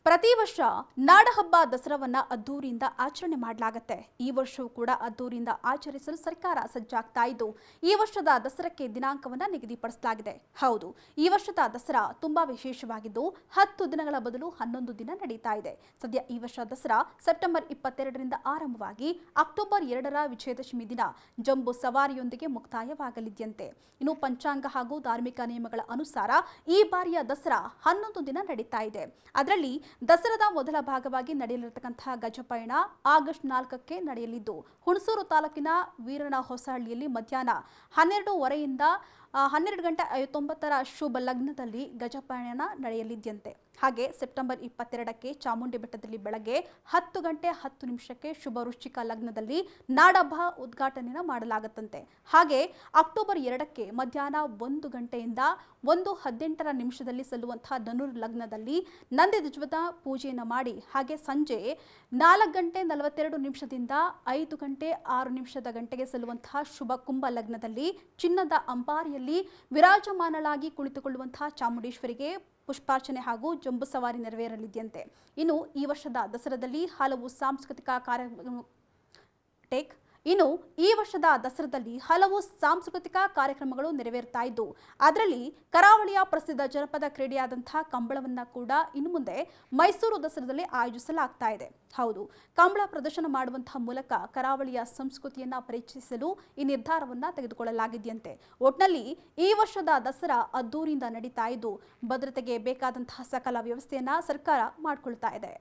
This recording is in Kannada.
ಪ್ರತಿ ವರ್ಷ ನಾಡಹಬ್ಬ ದಸರಾವನ್ನ ಅದ್ದೂರಿಯಿಂದ ಆಚರಣೆ ಮಾಡಲಾಗುತ್ತೆ. ಈ ವರ್ಷವೂ ಕೂಡ ಅದ್ದೂರಿಯಿಂದ ಆಚರಿಸಲು ಸರ್ಕಾರ ಸಜ್ಜಾಗ್ತಾ ಇದ್ದು, ಈ ವರ್ಷದ ದಸರಾಕ್ಕೆ ದಿನಾಂಕವನ್ನ ನಿಗದಿಪಡಿಸಲಾಗಿದೆ. ಹೌದು, ಈ ವರ್ಷದ ದಸರಾ ತುಂಬಾ ವಿಶೇಷವಾಗಿದ್ದು 10 ದಿನಗಳ ಬದಲು 11 ದಿನ ನಡೀತಾ ಇದೆ. ಸದ್ಯ ಈ ವರ್ಷ ದಸರಾ ಸೆಪ್ಟೆಂಬರ್ 22ರಿಂದ ಆರಂಭವಾಗಿ ಅಕ್ಟೋಬರ್ 2ರ ವಿಜಯದಶಮಿ ದಿನ ಜಂಬೂ ಸವಾರಿಯೊಂದಿಗೆ ಮುಕ್ತಾಯವಾಗಲಿದೆಯಂತೆ. ಇನ್ನು ಪಂಚಾಂಗ ಹಾಗೂ ಧಾರ್ಮಿಕ ನಿಯಮಗಳ ಅನುಸಾರ ಈ ಬಾರಿಯ ದಸರಾ 11 ದಿನ ನಡೀತಾ ಇದೆ. ಅದರಲ್ಲಿ ದಸರಾದ ಮೊದಲ ಭಾಗವಾಗಿ ನಡೆಯಲಿರತಕ್ಕಂತಹ ಗಜಪಯಣ ಆಗಸ್ಟ್ 4ಕ್ಕೆ ನಡೆಯಲಿದ್ದು, ಹುಣಸೂರು ತಾಲೂಕಿನ ವೀರನಹೊಸಹಳ್ಳಿಯಲ್ಲಿ ಮಧ್ಯಾಹ್ನ 12:30ರಿಂದ 12:59 ಶುಭ ಲಗ್ನದಲ್ಲಿ ಗಜಪಯಣ ನಡೆಯಲಿದೆಯಂತೆ. ಹಾಗೆ ಸೆಪ್ಟೆಂಬರ್ 22ಕ್ಕೆ ಚಾಮುಂಡಿ ಬೆಟ್ಟದಲ್ಲಿ ಬೆಳಗ್ಗೆ 10:10 ಶುಭ ವೃಶ್ಚಿಕ ಲಗ್ನದಲ್ಲಿ ನಾಡಹಬ್ಬ ಉದ್ಘಾಟನೆಯನ್ನು ಮಾಡಲಾಗುತ್ತಂತೆ. ಹಾಗೆ ಅಕ್ಟೋಬರ್ 2ಕ್ಕೆ ಮಧ್ಯಾಹ್ನ 1 ಗಂಟೆಯಿಂದ 1:18 ಸಲ್ಲುವಂತಹ ಧನುರ್ ಲಗ್ನದಲ್ಲಿ ನಂದಿಧ್ವಜದ ಪೂಜೆಯನ್ನು ಮಾಡಿ, ಹಾಗೆ ಸಂಜೆ 4:42ದಿಂದ 5:06 ಸಲ್ಲುವಂತಹ ಶುಭ ಕುಂಭ ಲಗ್ನದಲ್ಲಿ ಚಿನ್ನದ ಅಂಬಾರಿಯಲ್ಲಿ ವಿರಾಜಮಾನಳಾಗಿ ಕುಳಿತುಕೊಳ್ಳುವಂತಹ ಚಾಮುಂಡೇಶ್ವರಿಗೆ ಪುಷ್ಪಾರ್ಚನೆ ಹಾಗೂ ಜಂಬೂ ಸವಾರಿ ನೆರವೇರಲಿದೆಯಂತೆ. ಇನ್ನು ಈ ವರ್ಷದ ದಸರಾದಲ್ಲಿ ಹಲವು ಸಾಂಸ್ಕೃತಿಕ ಕಾರ್ಯಕ್ರಮಗಳು ನೆರವೇರ್ತಾ ಇದ್ದು, ಅದರಲ್ಲಿ ಕರಾವಳಿಯ ಪ್ರಸಿದ್ಧ ಜನಪದ ಕ್ರೀಡೆಯಾದಂತಹ ಕಂಬಳವನ್ನ ಕೂಡ ಇನ್ನು ಮುಂದೆ ಮೈಸೂರು ದಸರಾದಲ್ಲಿ ಆಯೋಜಿಸಲಾಗ್ತಾ ಇದೆ. ಹೌದು, ಕಂಬಳ ಪ್ರದರ್ಶನ ಮಾಡುವಂತಹ ಮೂಲಕ ಕರಾವಳಿಯ ಸಂಸ್ಕೃತಿಯನ್ನ ಪರಿಚಯಿಸಲು ಈ ನಿರ್ಧಾರವನ್ನ ತೆಗೆದುಕೊಳ್ಳಲಾಗಿದೆಯಂತೆ. ಒಟ್ನಲ್ಲಿ ಈ ವರ್ಷದ ದಸರಾ ಅದ್ದೂರಿಯಿಂದ ನಡೀತಾ ಇದ್ದು, ಭದ್ರತೆಗೆ ಬೇಕಾದಂತಹ ಸಕಲ ವ್ಯವಸ್ಥೆಯನ್ನ ಸರ್ಕಾರ ಮಾಡಿಕೊಳ್ತಾ ಇದೆ.